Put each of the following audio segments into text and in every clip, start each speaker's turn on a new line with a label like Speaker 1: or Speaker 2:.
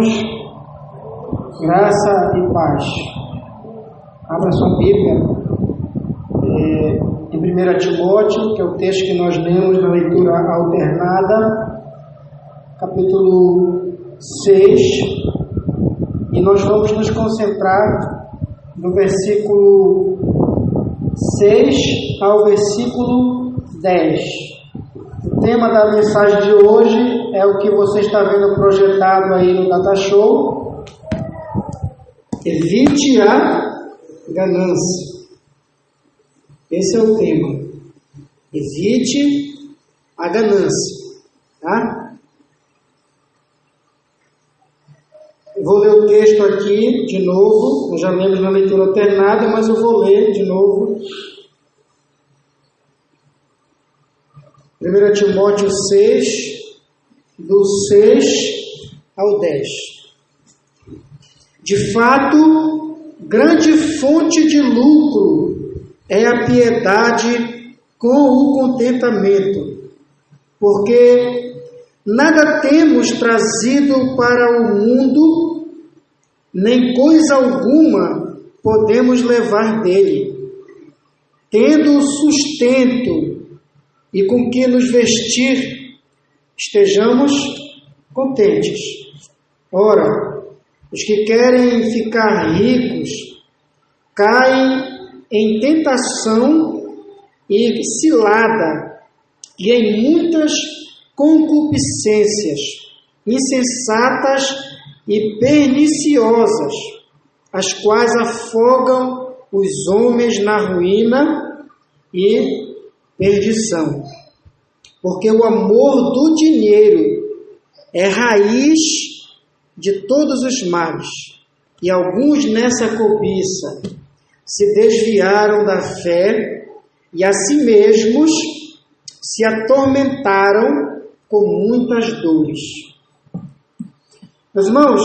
Speaker 1: irmãos, graça e paz. Abra sua Bíblia em 1 Timóteo, que é o texto que nós lemos na leitura alternada, capítulo 6, e nós vamos nos concentrar no versículo 6 ao versículo 10. O tema da mensagem de hoje é o que você está vendo projetado aí no Data Show. Evite a ganância. Esse é o tema. Evite a ganância. Tá? Eu vou ler o texto aqui de novo. Nós já lemos na leitura alternada, mas eu vou ler de novo. 1 Timóteo 6, do 6 ao 10. De fato, grande fonte de lucro é a piedade com o contentamento, porque nada temos trazido para o mundo, nem coisa alguma podemos levar dele, tendo sustento e com que nos vestir, estejamos contentes. Ora, os que querem ficar ricos caem em tentação e cilada e em muitas concupiscências insensatas e perniciosas, as quais afogam os homens na ruína e perdição. Porque o amor do dinheiro é raiz de todos os males, e alguns nessa cobiça se desviaram da fé e a si mesmos se atormentaram com muitas dores. Meus irmãos,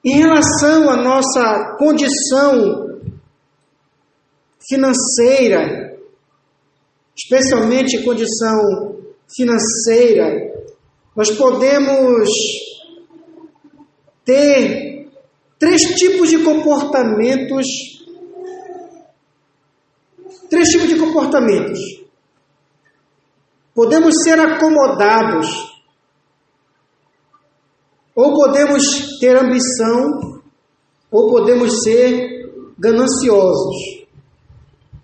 Speaker 1: em relação à nossa condição financeira, especialmente condição financeira, nós podemos ter três tipos de comportamentos. Podemos ser acomodados, ou podemos ter ambição, ou podemos ser gananciosos.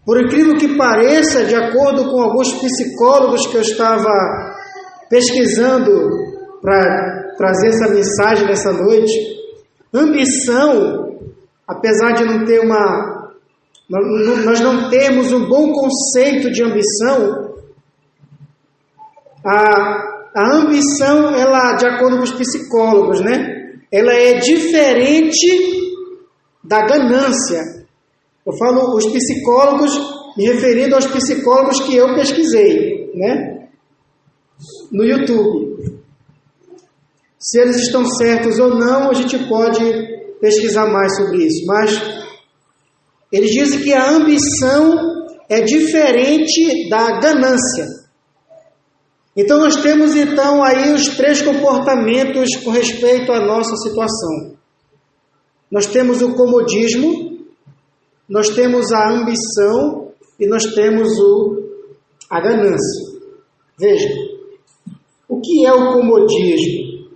Speaker 1: Por incrível que pareça, de acordo com alguns psicólogos que eu estava pesquisando para trazer essa mensagem nessa noite, ambição, apesar de nós não termos um bom conceito de ambição, a ambição, ela, de acordo com os psicólogos, ela é diferente da ganância. Eu falo os psicólogos, me referindo aos psicólogos que eu pesquisei, no YouTube. Se eles estão certos ou não, a gente pode pesquisar mais sobre isso. Mas eles dizem que a ambição é diferente da ganância. Então nós temos aí os três comportamentos com respeito à nossa situação. Nós temos o comodismo, nós temos a ambição e nós temos a ganância. Veja, o que é o comodismo?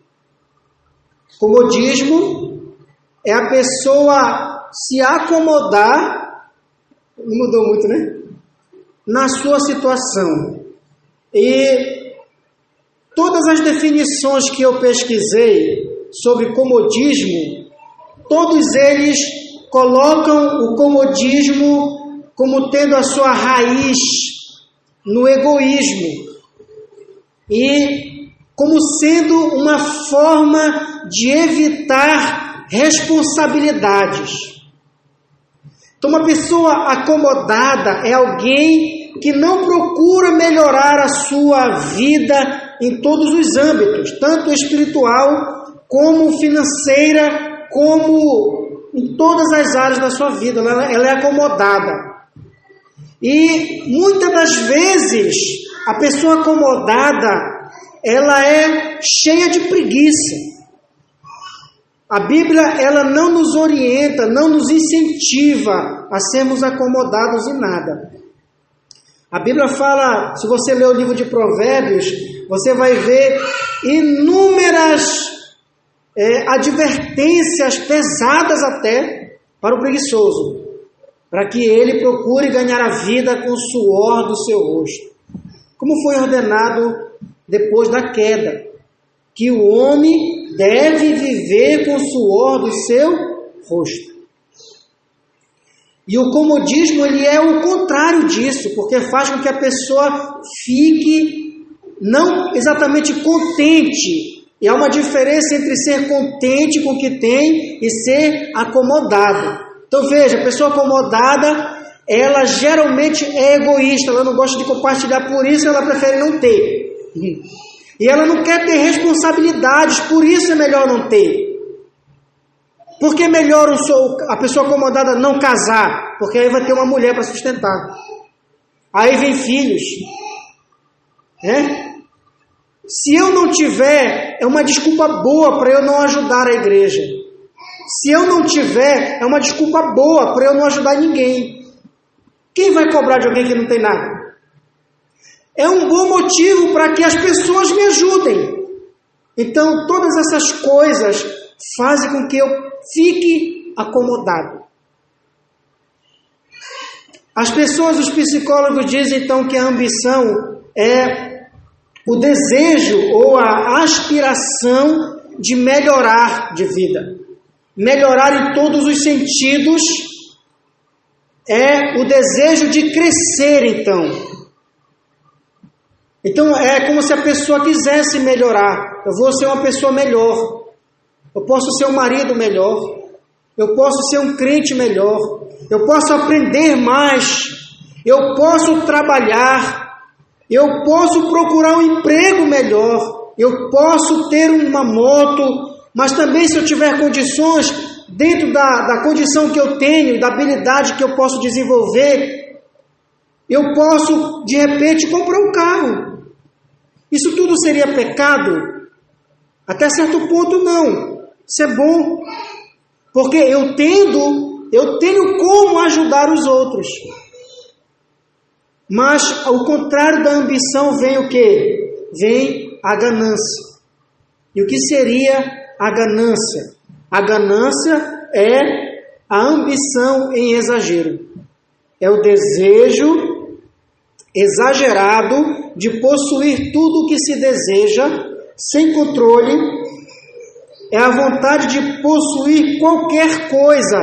Speaker 1: Comodismo é a pessoa se acomodar, não mudou muito, na sua situação. E todas as definições que eu pesquisei sobre comodismo, todos eles colocam o comodismo como tendo a sua raiz no egoísmo e como sendo uma forma de evitar responsabilidades. Então, uma pessoa acomodada é alguém que não procura melhorar a sua vida em todos os âmbitos, tanto espiritual como financeira, como em todas as áreas da sua vida. Ela é acomodada. E muitas das vezes a pessoa acomodada, ela é cheia de preguiça. A Bíblia, ela não nos orienta, não nos incentiva a sermos acomodados em nada. A Bíblia fala, se você ler o livro de Provérbios, você vai ver inúmeras advertências pesadas até para o preguiçoso, para que ele procure ganhar a vida com o suor do seu rosto. Como foi ordenado depois da queda, que o homem deve viver com o suor do seu rosto. E o comodismo, ele é o contrário disso, porque faz com que a pessoa fique não exatamente contente. E há uma diferença entre ser contente com o que tem e ser acomodado. Então veja, a pessoa acomodada, ela geralmente é egoísta, ela não gosta de compartilhar, por isso ela prefere não ter. E ela não quer ter responsabilidades, por isso é melhor não ter. Por que é melhor a pessoa acomodada não casar? Porque aí vai ter uma mulher para sustentar. Aí vem filhos. Se eu não tiver, é uma desculpa boa para eu não ajudar a igreja. Se eu não tiver, é uma desculpa boa para eu não ajudar ninguém. Quem vai cobrar de alguém que não tem nada? É um bom motivo para que as pessoas me ajudem. Então, todas essas coisas fazem com que eu fique acomodado. As pessoas, os psicólogos dizem então que a ambição é o desejo ou a aspiração de melhorar de vida. Melhorar em todos os sentidos é o desejo de crescer, então. Então é como se a pessoa quisesse melhorar. Eu vou ser uma pessoa melhor. Eu posso ser um marido melhor. Eu posso ser um crente melhor. Eu posso aprender mais. Eu posso trabalhar. Eu posso procurar um emprego melhor. Eu posso ter uma moto. Mas também, se eu tiver condições, dentro da condição que eu tenho, da habilidade que eu posso desenvolver, eu posso, de repente, comprar um carro. Isso tudo seria pecado? Até certo ponto, não. Isso é bom. Porque eu tenho como ajudar os outros. Mas, ao contrário da ambição, vem o quê? Vem a ganância. E o que seria a ganância? A ganância é a ambição em exagero. É o desejo exagerado de possuir tudo o que se deseja, sem controle. É a vontade de possuir qualquer coisa.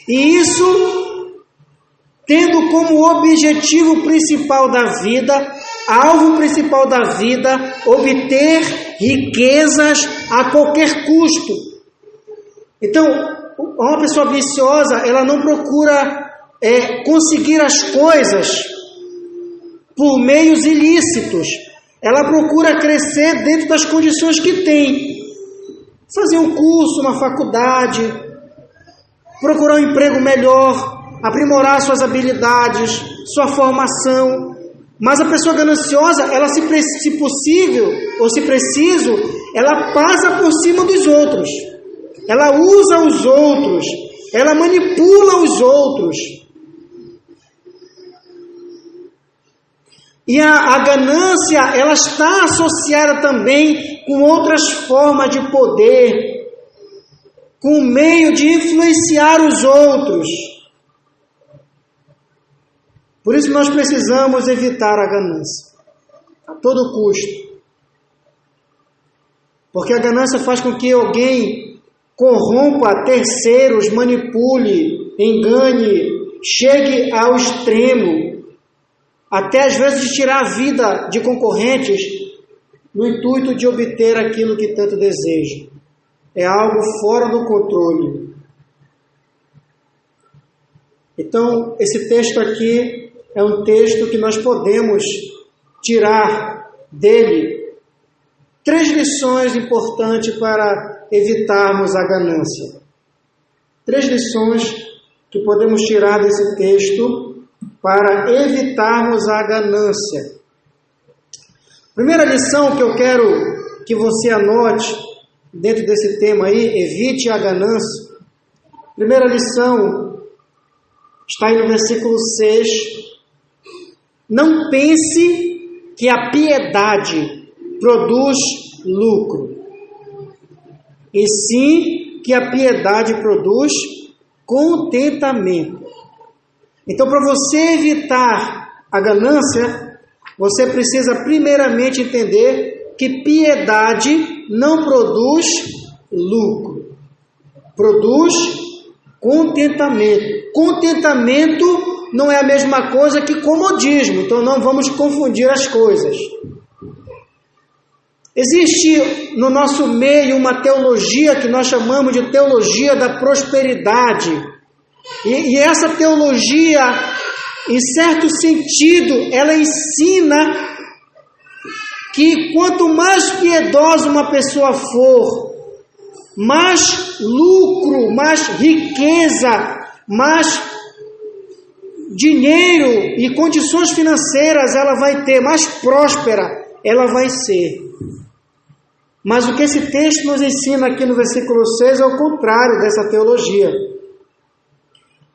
Speaker 1: E isso tendo como objetivo principal da vida, alvo principal da vida, obter riquezas a qualquer custo. Então, uma pessoa ambiciosa, ela não procura conseguir as coisas por meios ilícitos. Ela procura crescer dentro das condições que tem. Fazer um curso, uma faculdade, procurar um emprego melhor, aprimorar suas habilidades, sua formação. Mas a pessoa gananciosa, ela se possível, ou se preciso, ela passa por cima dos outros. Ela usa os outros. Ela manipula os outros. E a ganância, ela está associada também com outras formas de poder, com o meio de influenciar os outros. Por isso nós precisamos evitar a ganância, a todo custo. Porque a ganância faz com que alguém corrompa terceiros, manipule, engane, chegue ao extremo, até às vezes de tirar a vida de concorrentes no intuito de obter aquilo que tanto deseja. É algo fora do controle. Então, esse texto aqui é um texto que nós podemos tirar dele 3 lições importantes para evitarmos a ganância. 3 lições que podemos tirar desse texto para evitarmos a ganância. Primeira lição que eu quero que você anote dentro desse tema aí, evite a ganância. Primeira lição está aí no versículo 6. Não pense que a piedade produz lucro, e sim que a piedade produz contentamento. Então, para você evitar a ganância, você precisa primeiramente entender que piedade não produz lucro, produz contentamento. Contentamento não é a mesma coisa que comodismo, então não vamos confundir as coisas. Existe no nosso meio uma teologia que nós chamamos de teologia da prosperidade. E essa teologia, em certo sentido, ela ensina que quanto mais piedosa uma pessoa for, mais lucro, mais riqueza, mais dinheiro e condições financeiras ela vai ter, mais próspera ela vai ser. Mas o que esse texto nos ensina aqui no versículo 6 é o contrário dessa teologia.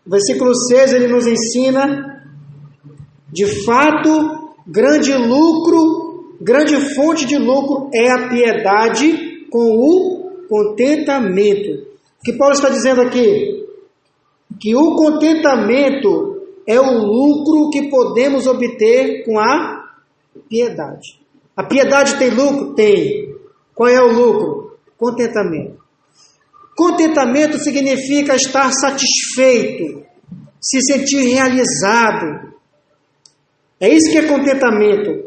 Speaker 1: O versículo 6 ele nos ensina, de fato, grande lucro, grande fonte de lucro é a piedade com o contentamento. O que Paulo está dizendo aqui? Que o contentamento é o lucro que podemos obter com a piedade. A piedade tem lucro? Tem. Qual é o lucro? Contentamento. Contentamento significa estar satisfeito, se sentir realizado. É isso que é contentamento.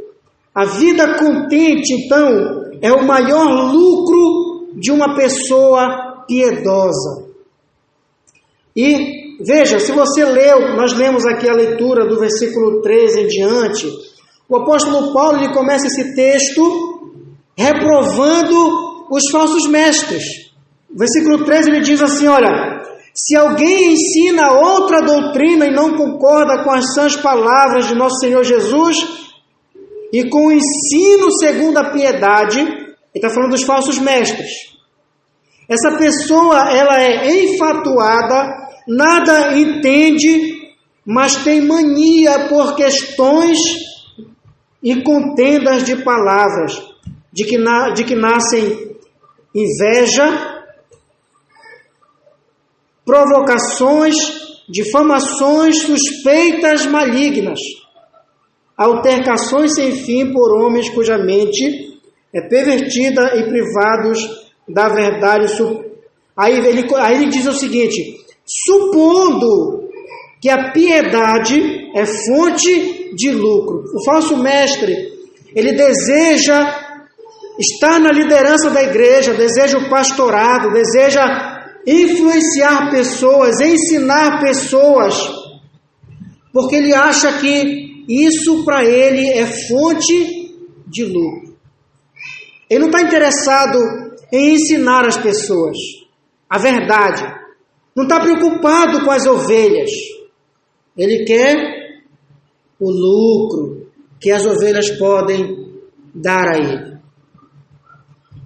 Speaker 1: A vida contente, então, é o maior lucro de uma pessoa piedosa. E, veja, se você leu, nós lemos aqui a leitura do versículo 13 em diante, o apóstolo Paulo ele começa esse texto reprovando os falsos mestres. O versículo 13 ele diz assim, olha, se alguém ensina outra doutrina e não concorda com as sãs palavras de nosso Senhor Jesus e com o ensino segundo a piedade, ele está falando dos falsos mestres. Essa pessoa, ela é enfatuada, nada entende, mas tem mania por questões e contendas de palavras, de que nascem inveja, provocações, difamações, suspeitas malignas, altercações sem fim por homens cuja mente é pervertida e privados da verdade. Aí ele diz o seguinte, supondo que a piedade é fonte de lucro. O falso mestre, ele deseja estar na liderança da igreja, deseja o pastorado, deseja influenciar pessoas, ensinar pessoas, porque ele acha que isso para ele é fonte de lucro. Ele não está interessado em ensinar as pessoas a verdade, não está preocupado com as ovelhas, ele quer o lucro que as ovelhas podem dar a ele.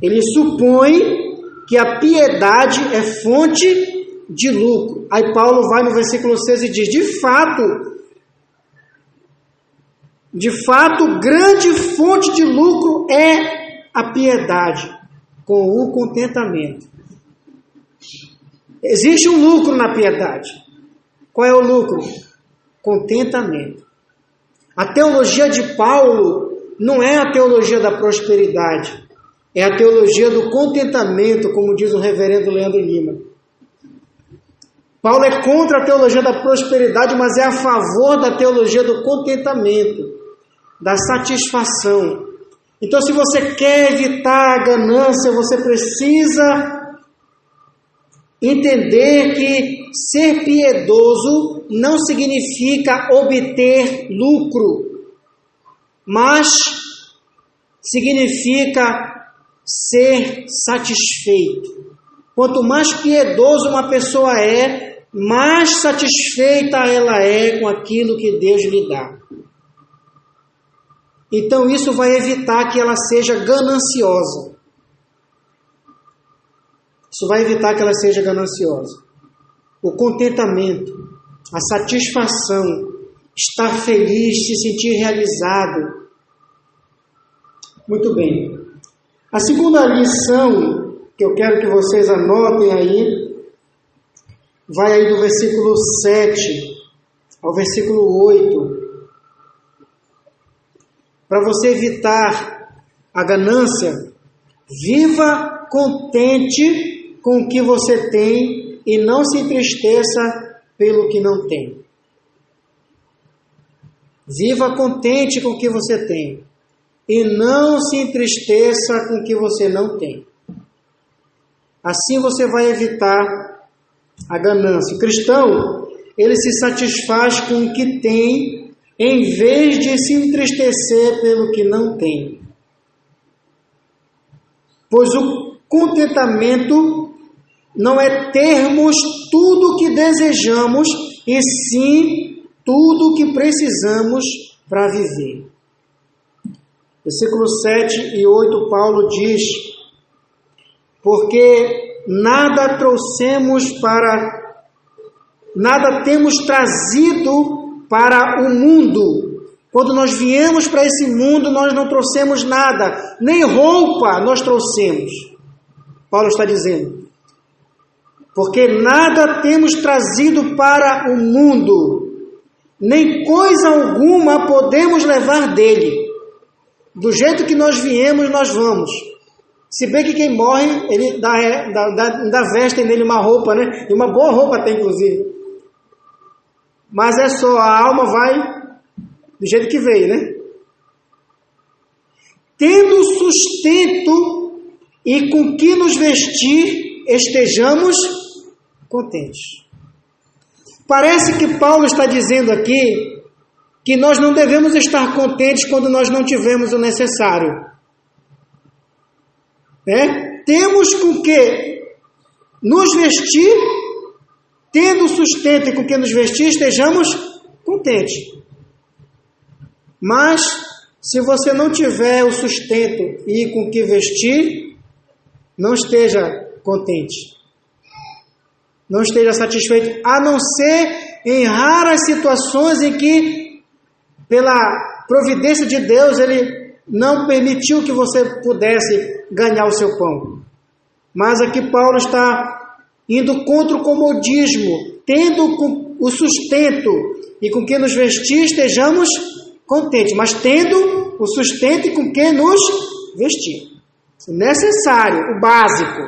Speaker 1: Ele supõe que a piedade é fonte de lucro. Aí Paulo vai no versículo 6 e diz, de fato, grande fonte de lucro é a piedade, com o contentamento. Existe um lucro na piedade. Qual é o lucro? Contentamento. A teologia de Paulo não é a teologia da prosperidade, é a teologia do contentamento, como diz o reverendo Leandro Lima. Paulo é contra a teologia da prosperidade, mas é a favor da teologia do contentamento, da satisfação. Então, se você quer evitar a ganância, você precisa entender que ser piedoso não significa obter lucro, mas significa ser satisfeito. Quanto mais piedoso uma pessoa é, mais satisfeita ela é com aquilo que Deus lhe dá. Então isso vai evitar que ela seja gananciosa. Isso vai evitar que ela seja gananciosa. O contentamento, a satisfação, estar feliz, se sentir realizado. Muito bem. A segunda lição que eu quero que vocês anotem aí, vai aí do versículo 7 ao versículo 8. Para você evitar a ganância, viva contente com o que você tem e não se entristeça pelo que não tem. Viva contente com o que você tem e não se entristeça com o que você não tem. Assim você vai evitar a ganância. O cristão, ele se satisfaz com o que tem, em vez de se entristecer pelo que não tem. Pois o contentamento não é termos tudo o que desejamos, e sim tudo o que precisamos para viver. Versículos 7 e 8, Paulo diz: porque nada temos trazido para o mundo. Quando nós viemos para esse mundo, nós não trouxemos nada, nem roupa nós trouxemos. Paulo está dizendo, porque nada temos trazido para o mundo, nem coisa alguma podemos levar dele. Do jeito que nós viemos, nós vamos. Se bem que quem morre, ele dá vestem nele uma roupa, né? E uma boa roupa até, inclusive. Mas é só, a alma vai do jeito que veio, né? Tendo sustento e com que nos vestir, estejamos contentes. Parece que Paulo está dizendo aqui que nós não devemos estar contentes quando nós não tivermos o necessário. Temos com que nos vestir, tendo sustento e com que nos vestir, estejamos contentes. Mas, se você não tiver o sustento e com que vestir, não esteja contente. Não esteja satisfeito, a não ser em raras situações em que, pela providência de Deus, Ele não permitiu que você pudesse ganhar o seu pão. Mas aqui Paulo está indo contra o comodismo, tendo o sustento e com que nos vestir, estejamos contentes, mas tendo o sustento e com que nos vestir. Se necessário, o básico.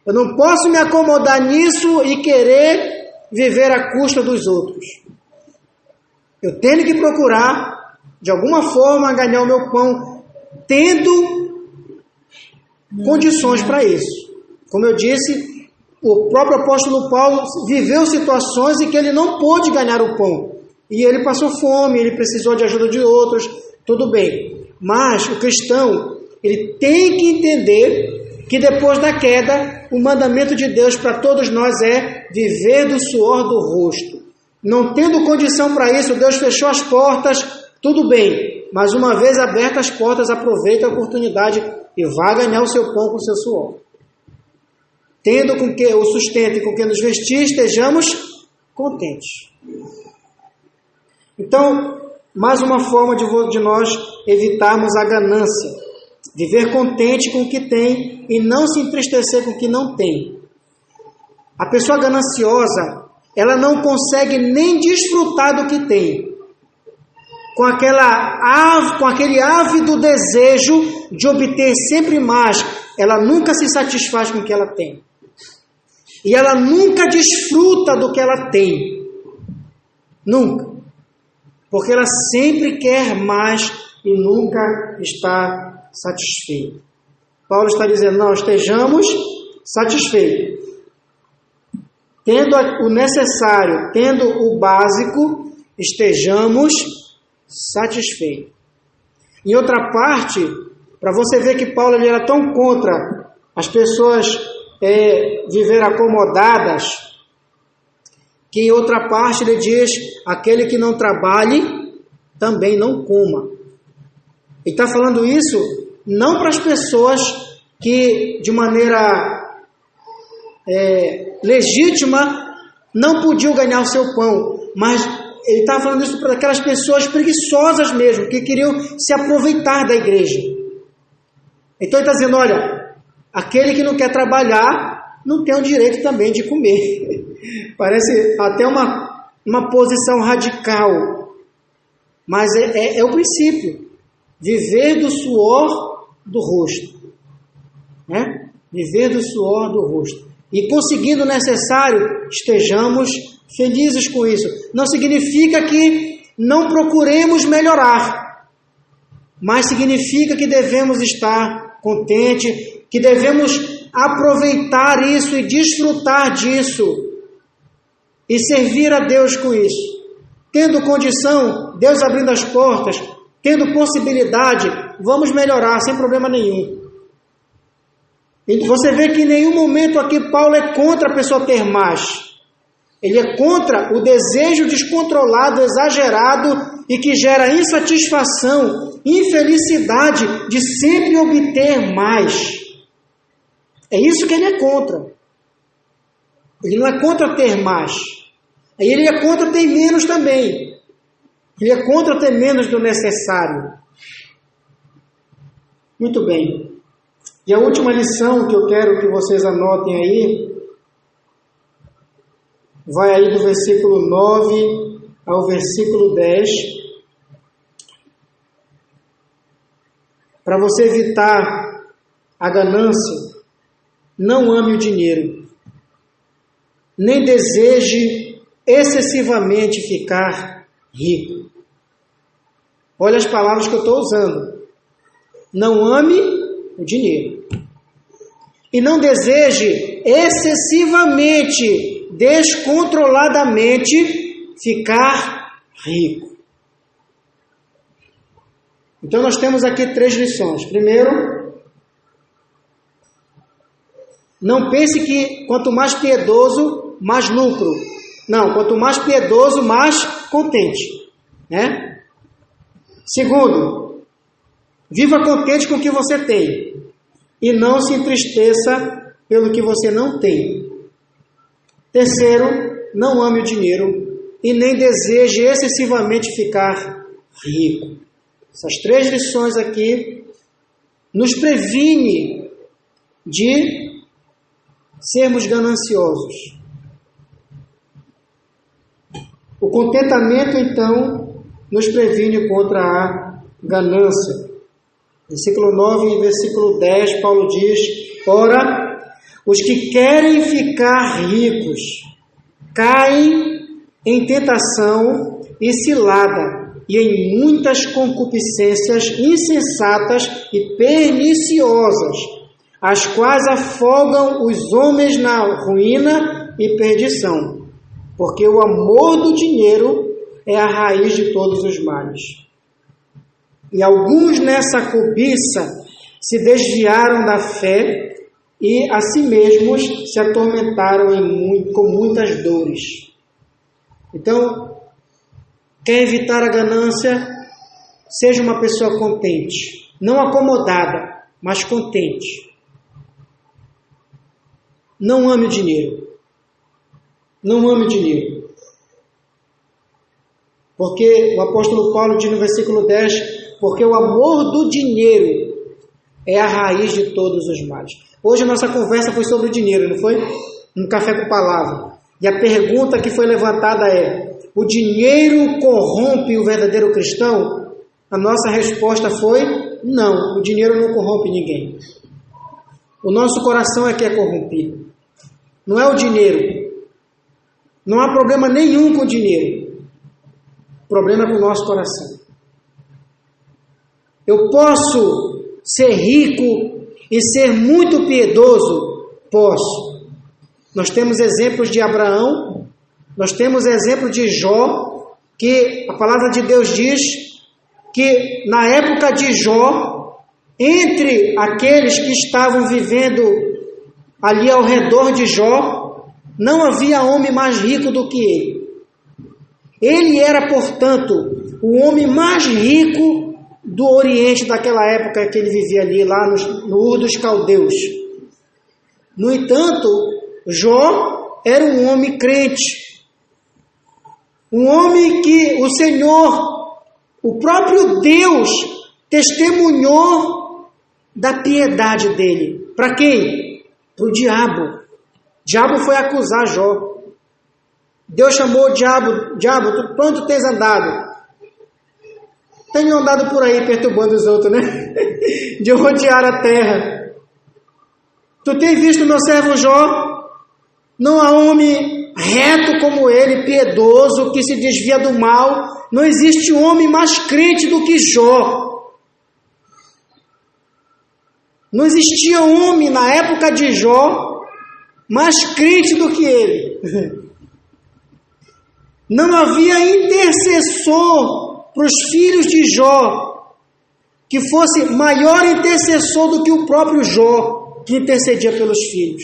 Speaker 1: Eu não posso me acomodar nisso e querer viver à custa dos outros. Eu tenho que procurar, de alguma forma, ganhar o meu pão, tendo condições para isso. Como eu disse, o próprio apóstolo Paulo viveu situações em que ele não pôde ganhar o pão. E ele passou fome, ele precisou de ajuda de outros, tudo bem. Mas o cristão, ele tem que entender que depois da queda, o mandamento de Deus para todos nós é viver do suor do rosto. Não tendo condição para isso, Deus fechou as portas, tudo bem. Mas uma vez abertas as portas, aproveita a oportunidade e vá ganhar o seu pão com o seu suor. Tendo com que o sustento e com que nos vestir, estejamos contentes. Então, mais uma forma de nós evitarmos a ganância. Viver contente com o que tem e não se entristecer com o que não tem. A pessoa gananciosa, ela não consegue nem desfrutar do que tem. Com aquele ávido desejo de obter sempre mais, ela nunca se satisfaz com o que ela tem. E ela nunca desfruta do que ela tem. Nunca. Porque ela sempre quer mais e nunca está satisfeita. Paulo está dizendo, não, estejamos satisfeitos. Tendo o necessário, tendo o básico, estejamos satisfeitos. Em outra parte, para você ver que Paulo ele era tão contra as pessoas viver acomodadas, que em outra parte ele diz, aquele que não trabalhe, também não coma. Ele está falando isso não para as pessoas que de maneira legítima, não podiam ganhar o seu pão, mas ele estava falando isso para aquelas pessoas preguiçosas mesmo, que queriam se aproveitar da igreja. Então ele está dizendo, olha, aquele que não quer trabalhar, não tem o direito também de comer. Parece até uma posição radical, mas é o princípio, viver do suor do rosto, né? Viver do suor do rosto, e conseguindo o necessário, estejamos felizes com isso. Não significa que não procuremos melhorar, mas significa que devemos estar contentes, que devemos aproveitar isso e desfrutar disso, e servir a Deus com isso. Tendo condição, Deus abrindo as portas, tendo possibilidade, vamos melhorar sem problema nenhum. E você vê que em nenhum momento aqui Paulo é contra a pessoa ter mais. Ele é contra o desejo descontrolado, exagerado e que gera insatisfação, infelicidade de sempre obter mais. É isso que ele é contra. Ele não é contra ter mais. Ele é contra ter menos também. Ele é contra ter menos do necessário. Muito bem. E a última lição que eu quero que vocês anotem aí, vai aí do versículo 9 ao versículo 10. Para você evitar a ganância, não ame o dinheiro, nem deseje excessivamente ficar rico. Olha as palavras que eu estou usando. Não ame o dinheiro. E não deseje excessivamente, descontroladamente ficar rico. Então nós temos aqui 3 lições. Primeiro, não pense que quanto mais piedoso, mais lucro. Não, quanto mais piedoso, mais contente, né? Segundo, viva contente com o que você tem e não se entristeça pelo que você não tem. Terceiro, não ame o dinheiro e nem deseje excessivamente ficar rico. Essas 3 lições aqui nos previne de sermos gananciosos. O contentamento, então, nos previne contra a ganância. Versículo 9 e versículo 10, Paulo diz: ora, os que querem ficar ricos caem em tentação e cilada, e em muitas concupiscências insensatas e perniciosas, as quais afogam os homens na ruína e perdição, porque o amor do dinheiro é a raiz de todos os males. E alguns nessa cobiça se desviaram da fé e a si mesmos se atormentaram com muitas dores. Então, quer evitar a ganância? Seja uma pessoa contente, não acomodada, mas contente. Não ame o dinheiro. Não ame o dinheiro. Porque o apóstolo Paulo diz no versículo 10, porque o amor do dinheiro é a raiz de todos os males. Hoje a nossa conversa foi sobre o dinheiro, não foi? Um café com palavra. E a pergunta que foi levantada é: o dinheiro corrompe o verdadeiro cristão? A nossa resposta foi: não, o dinheiro não corrompe ninguém. O nosso coração é que é corrompido. Não é o dinheiro. Não há problema nenhum com o dinheiro. O problema é com o nosso coração. Eu posso ser rico e ser muito piedoso? Posso. Nós temos exemplos de Abraão, nós temos exemplo de Jó, que a palavra de Deus diz que na época de Jó, entre aqueles que estavam vivendo ali ao redor de Jó, não havia homem mais rico do que ele. Ele era, portanto, o homem mais rico do Oriente daquela época que ele vivia ali, lá no Ur dos Caldeus. No entanto, Jó era um homem crente, um homem que o Senhor, o próprio Deus, testemunhou da piedade dele. Para quem? Para o diabo. O diabo foi acusar Jó. Deus chamou o diabo: para onde tu tens andado? Tenho andado por aí perturbando os outros, né? De rodear a terra. Tu tens visto meu servo Jó? Não há homem reto como ele, piedoso, que se desvia do mal. Não existe homem mais crente do que Jó. Não existia homem na época de Jó mais crente do que ele. Não havia intercessor para os filhos de Jó que fosse maior intercessor do que o próprio Jó, que intercedia pelos filhos.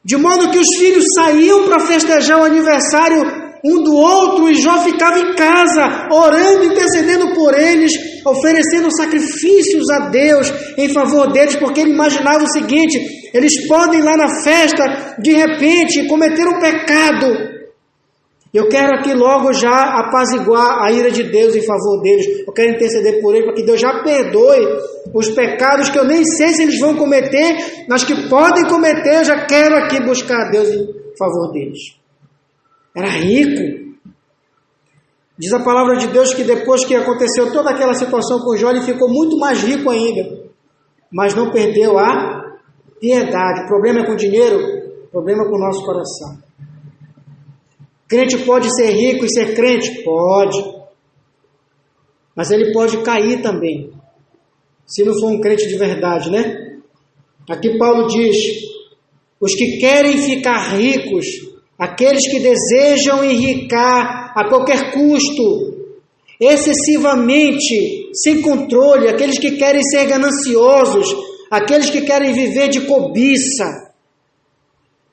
Speaker 1: De modo que os filhos saíam para festejar o aniversário um do outro e Jó ficava em casa, orando, intercedendo por eles, oferecendo sacrifícios a Deus em favor deles, porque ele imaginava o seguinte: eles podem lá na festa, de repente, cometer um pecado. Eu quero aqui logo já apaziguar a ira de Deus em favor deles. Eu quero interceder por eles, para que Deus já perdoe os pecados que eu nem sei se eles vão cometer, mas que podem cometer. Eu já quero aqui buscar a Deus em favor deles. Era rico. Diz a palavra de Deus que depois que aconteceu toda aquela situação com Jó, ele ficou muito mais rico ainda, mas não perdeu a piedade. O problema é com o dinheiro, o problema é com o nosso coração. Crente pode ser rico e ser crente? Pode. Mas ele pode cair também, se não for um crente de verdade, né? Aqui Paulo diz: os que querem ficar ricos, aqueles que desejam enricar a qualquer custo, excessivamente, sem controle, aqueles que querem ser gananciosos, aqueles que querem viver de cobiça.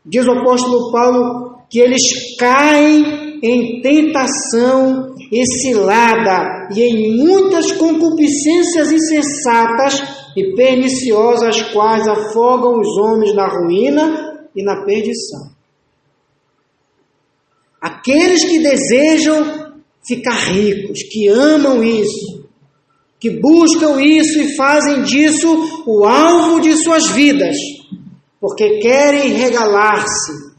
Speaker 1: Diz o apóstolo Paulo que eles caem em tentação e cilada e em muitas concupiscências insensatas e perniciosas, as quais afogam os homens na ruína e na perdição. Aqueles que desejam ficar ricos, que amam isso, que buscam isso e fazem disso o alvo de suas vidas, porque querem regalar-se,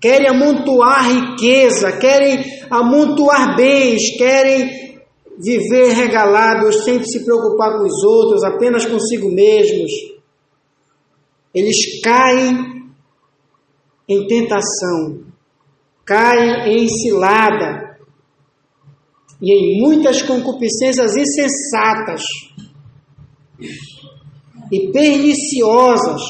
Speaker 1: querem amontoar riqueza, querem amontoar bens, querem viver regalados, sem se preocupar com os outros, apenas consigo mesmos. Eles caem em tentação, caem em cilada e em muitas concupiscências insensatas e perniciosas,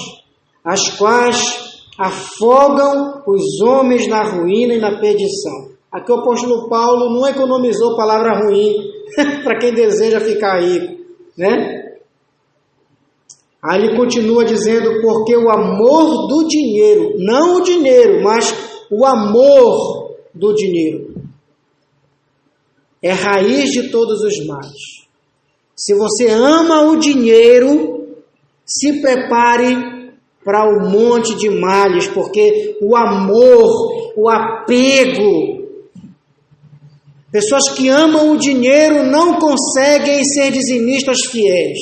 Speaker 1: as quais afogam os homens na ruína e na perdição. Aqui o apóstolo Paulo não economizou palavra ruim para quem deseja ficar rico, né? Aí ele continua dizendo: porque o amor do dinheiro, não o dinheiro, mas o amor do dinheiro, é raiz de todos os males. Se você ama o dinheiro, se prepare para um monte de males, porque o amor, o apego, pessoas que amam o dinheiro não conseguem ser dizimistas fiéis,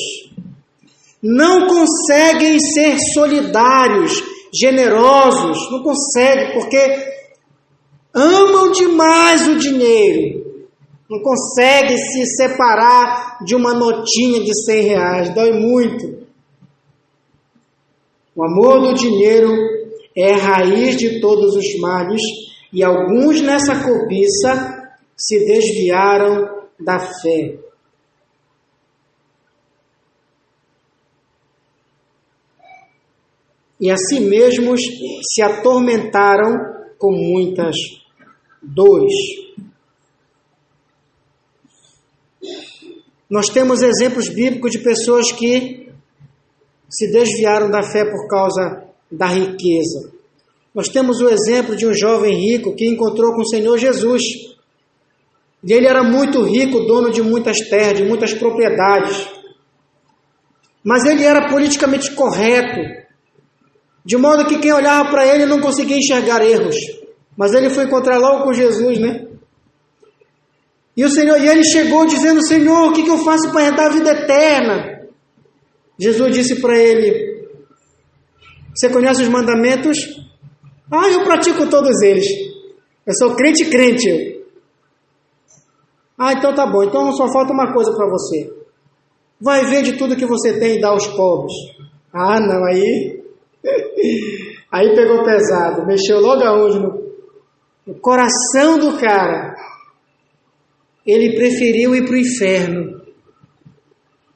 Speaker 1: não conseguem ser solidários, generosos, não conseguem, porque amam demais o dinheiro, não conseguem se separar de uma notinha de R$100, dói muito. O amor do dinheiro é a raiz de todos os males, e alguns nessa cobiça se desviaram da fé. E assim mesmos se atormentaram com muitas dores. Nós temos exemplos bíblicos de pessoas que se desviaram da fé por causa da riqueza. Nós temos o exemplo de um jovem rico que encontrou com o Senhor Jesus. E ele era muito rico, dono de muitas terras, de muitas propriedades. Mas ele era politicamente correto. de modo que quem olhava para ele não conseguia enxergar erros. Mas ele foi encontrar logo com Jesus, né? E ele chegou dizendo: Senhor, o que eu faço para herdar a vida eterna? Jesus disse para ele: você conhece os mandamentos? Eu pratico todos eles. Eu sou crente. Então tá bom. Então só falta uma coisa para você. Vai vender tudo que você tem e dá aos pobres. Não, aí pegou pesado. Mexeu logo aonde? No coração do cara. Ele preferiu ir para o inferno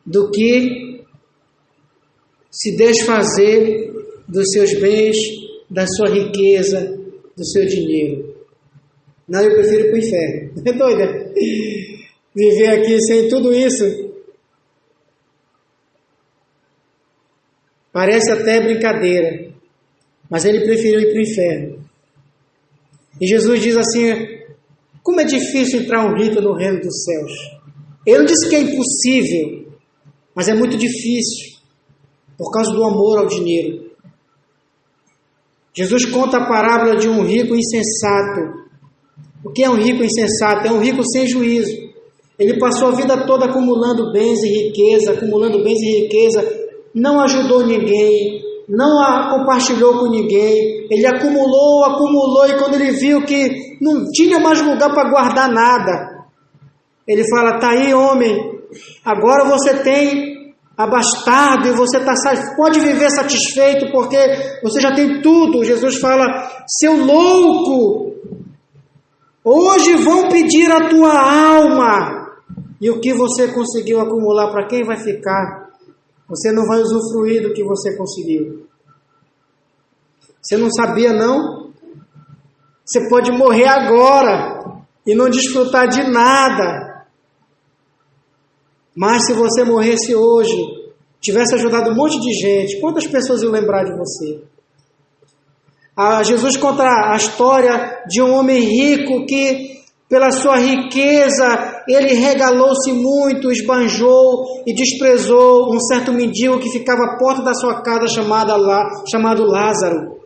Speaker 1: do que se desfazer dos seus bens, da sua riqueza, do seu dinheiro. Não, eu prefiro ir para o inferno. É doida? Viver aqui sem tudo isso. Parece até brincadeira, mas ele preferiu ir para o inferno. E Jesus diz assim: como é difícil entrar um rico no reino dos céus. Ele não disse que é impossível, mas é muito difícil, por causa do amor ao dinheiro. Jesus conta a parábola de um rico insensato. O que é um rico insensato? É um rico sem juízo. Ele passou a vida toda acumulando bens e riqueza, não ajudou ninguém, não compartilhou com ninguém. Ele acumulou, e quando ele viu que não tinha mais lugar para guardar nada, ele fala: tá aí, homem, agora você tem abastado e você pode viver satisfeito porque você já tem tudo. Jesus fala: seu louco, hoje vão pedir a tua alma, e o que você conseguiu acumular, para quem vai ficar? Você não vai usufruir do que você conseguiu. Você não sabia, não? Você pode morrer agora e não desfrutar de nada. Mas se você morresse hoje, tivesse ajudado um monte de gente, quantas pessoas iam lembrar de você? Jesus conta a história de um homem rico que, pela sua riqueza, ele regalou-se muito, esbanjou e desprezou um certo mendigo que ficava à porta da sua casa chamado Lázaro.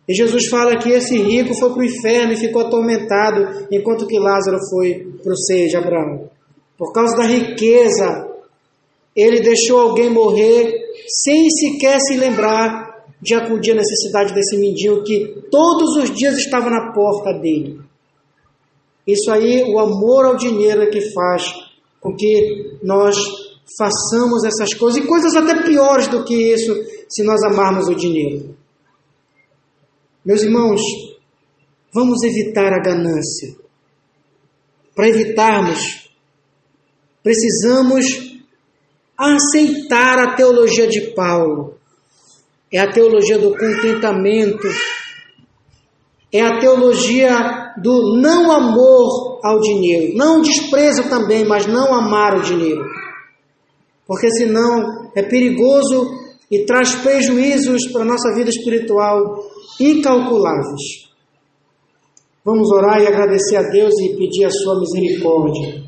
Speaker 1: E Jesus fala que esse rico foi para o inferno e ficou atormentado, enquanto que Lázaro foi para o seio de Abraão. Por causa da riqueza, ele deixou alguém morrer sem sequer se lembrar de acudir à necessidade desse mendigo que todos os dias estava na porta dele. Isso aí, o amor ao dinheiro é que faz com que nós façamos essas coisas, e coisas até piores do que isso, se nós amarmos o dinheiro. Meus irmãos, vamos evitar a ganância. Para evitarmos, precisamos aceitar a teologia de Paulo. É a teologia do contentamento, é a teologia do não amor ao dinheiro. Não desprezo também, mas não amar o dinheiro. Porque senão é perigoso e traz prejuízos para a nossa vida espiritual incalculáveis. Vamos orar e agradecer a Deus e pedir a sua misericórdia.